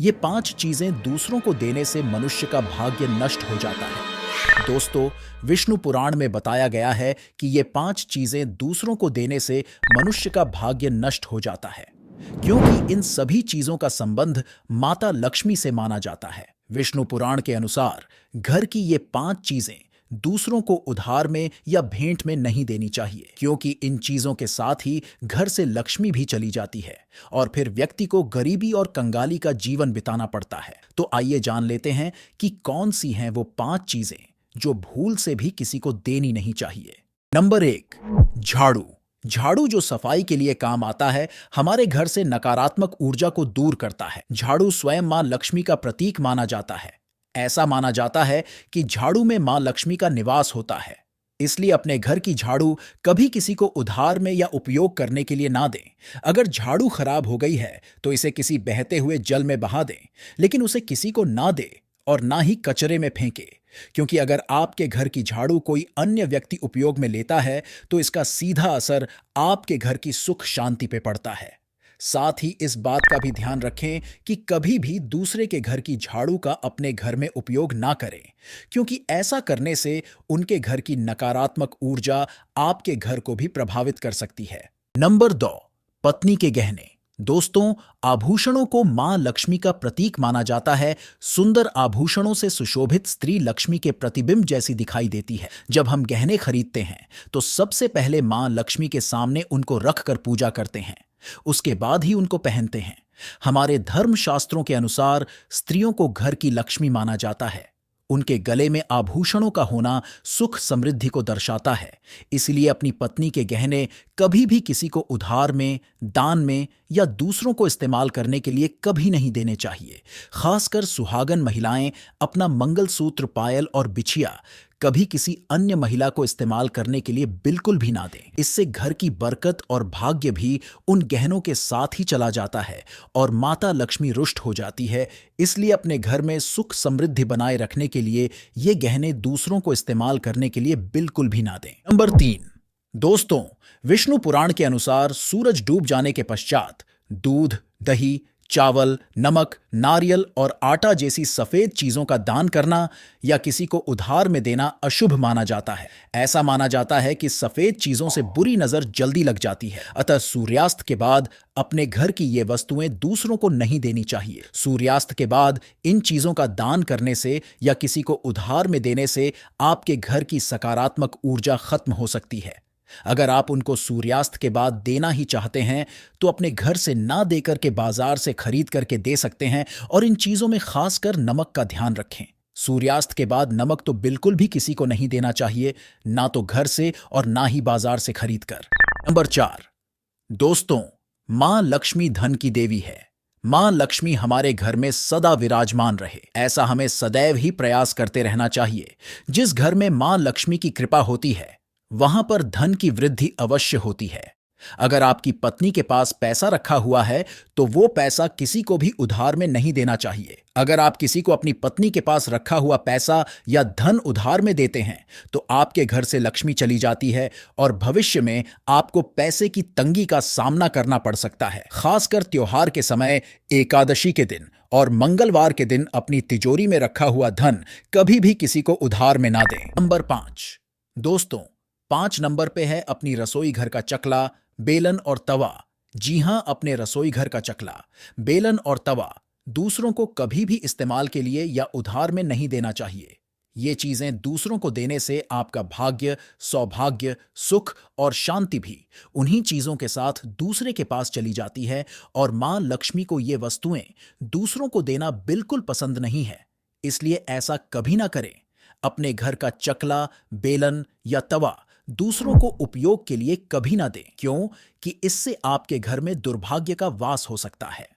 ये 5 चीजें दूसरों को देने से मनुष्य का भाग्य नष्ट हो जाता है। दोस्तों, विष्णु पुराण में बताया गया है कि ये 5 चीजें दूसरों को देने से मनुष्य का भाग्य नष्ट हो जाता है, क्योंकि इन सभी चीजों का संबंध माता लक्ष्मी से माना जाता है। विष्णु पुराण के अनुसार घर की ये 5 चीजें दूसरों को उधार में या भेंट में नहीं देनी चाहिए, क्योंकि इन चीजों के साथ ही घर से लक्ष्मी भी चली जाती है और फिर व्यक्ति को गरीबी और कंगाली का जीवन बिताना पड़ता है। तो आइए जान लेते हैं कि कौन सी हैं वो 5 चीजें जो भूल से भी किसी को देनी नहीं चाहिए। नंबर 1, झाड़ू। झाड़ू जो सफाई के लिए काम आता है, हमारे घर से नकारात्मक ऊर्जा को दूर करता है। झाड़ू स्वयं मां लक्ष्मी का प्रतीक माना जाता है। ऐसा माना जाता है कि झाड़ू में मां लक्ष्मी का निवास होता है। इसलिए अपने घर की झाड़ू कभी किसी को उधार में या उपयोग करने के लिए ना दें। अगर झाड़ू खराब हो गई है तो इसे किसी बहते हुए जल में बहा दें, लेकिन उसे किसी को ना दे और ना ही कचरे में फेंके, क्योंकि अगर आपके घर की झाड़ू कोई अन्य व्यक्ति उपयोग में लेता है तो इसका सीधा असर आपके घर की सुख शांति पे पड़ता है। साथ ही इस बात का भी ध्यान रखें कि कभी भी दूसरे के घर की झाड़ू का अपने घर में उपयोग ना करें, क्योंकि ऐसा करने से उनके घर की नकारात्मक ऊर्जा आपके घर को भी प्रभावित कर सकती है। नंबर 2, पत्नी के गहने। दोस्तों, आभूषणों को मां लक्ष्मी का प्रतीक माना जाता है। सुंदर आभूषणों से सुशोभित स्त्री लक्ष्मी के प्रतिबिंब जैसी दिखाई देती है। जब हम गहने खरीदते हैं तो सबसे पहले मां लक्ष्मी के सामने उनको रखकर पूजा करते हैं, उसके बाद ही उनको पहनते हैं। हमारे धर्म शास्त्रों के अनुसार स्त्रियों को घर की लक्ष्मी माना जाता है। उनके गले में आभूषणों का होना सुख समृद्धि को दर्शाता है। इसलिए अपनी पत्नी के गहने कभी भी किसी को उधार में, दान में या दूसरों को इस्तेमाल करने के लिए कभी नहीं देने चाहिए। खासकर सुहागन महिलाएं अपना मंगलसूत्र, पायल और बिछिया कभी किसी अन्य महिला को इस्तेमाल करने के लिए बिल्कुल भी ना दें। इससे घर की बरकत और भाग्य भी उन गहनों के साथ ही चला जाता है और माता लक्ष्मी रुष्ट हो जाती है। इसलिए अपने घर में सुख समृद्धि बनाए रखने के लिए ये गहने दूसरों को इस्तेमाल करने के लिए बिल्कुल भी ना दें। नंबर 3, दोस्तों, विष्णु पुराण के अनुसार सूरज डूब जाने के पश्चात दूध, दही, चावल, नमक, नारियल और आटा जैसी सफेद चीजों का दान करना या किसी को उधार में देना अशुभ माना जाता है। ऐसा माना जाता है कि सफेद चीजों से बुरी नजर जल्दी लग जाती है। अतः सूर्यास्त के बाद अपने घर की ये वस्तुएं दूसरों को नहीं देनी चाहिए। सूर्यास्त के बाद इन चीजों का दान करने से या किसी को उधार में देने से आपके घर की सकारात्मक ऊर्जा खत्म हो सकती है। अगर आप उनको सूर्यास्त के बाद देना ही चाहते हैं तो अपने घर से ना देकर के बाजार से खरीद करके दे सकते हैं, और इन चीजों में खासकर नमक का ध्यान रखें। सूर्यास्त के बाद नमक तो बिल्कुल भी किसी को नहीं देना चाहिए, ना तो घर से और ना ही बाजार से खरीद कर। नंबर 4, दोस्तों, मां लक्ष्मी धन की देवी है। मां लक्ष्मी हमारे घर में सदा विराजमान रहे, ऐसा हमें सदैव ही प्रयास करते रहना चाहिए। जिस घर में मां लक्ष्मी की कृपा होती है वहां पर धन की वृद्धि अवश्य होती है। अगर आपकी पत्नी के पास पैसा रखा हुआ है तो वो पैसा किसी को भी उधार में नहीं देना चाहिए। अगर आप किसी को अपनी पत्नी के पास रखा हुआ पैसा या धन उधार में देते हैं तो आपके घर से लक्ष्मी चली जाती है और भविष्य में आपको पैसे की तंगी का सामना करना पड़ सकता है। खासकर त्योहार के समय, एकादशी के दिन और मंगलवार के दिन अपनी तिजोरी में रखा हुआ धन कभी भी किसी को उधार में ना दें। नंबर 5, दोस्तों, 5 नंबर पे है अपनी रसोई घर का चकला, बेलन और तवा। जी हां, अपने रसोई घर का चकला, बेलन और तवा दूसरों को कभी भी इस्तेमाल के लिए या उधार में नहीं देना चाहिए। ये चीजें दूसरों को देने से आपका भाग्य, सौभाग्य, सुख और शांति भी उन्हीं चीजों के साथ दूसरे के पास चली जाती है, और मां लक्ष्मी को ये वस्तुएं दूसरों को देना बिल्कुल पसंद नहीं है। इसलिए ऐसा कभी ना करें। अपने घर का चकला, बेलन या तवा दूसरों को उपयोग के लिए कभी ना दें, क्यों कि इससे आपके घर में दुर्भाग्य का वास हो सकता है।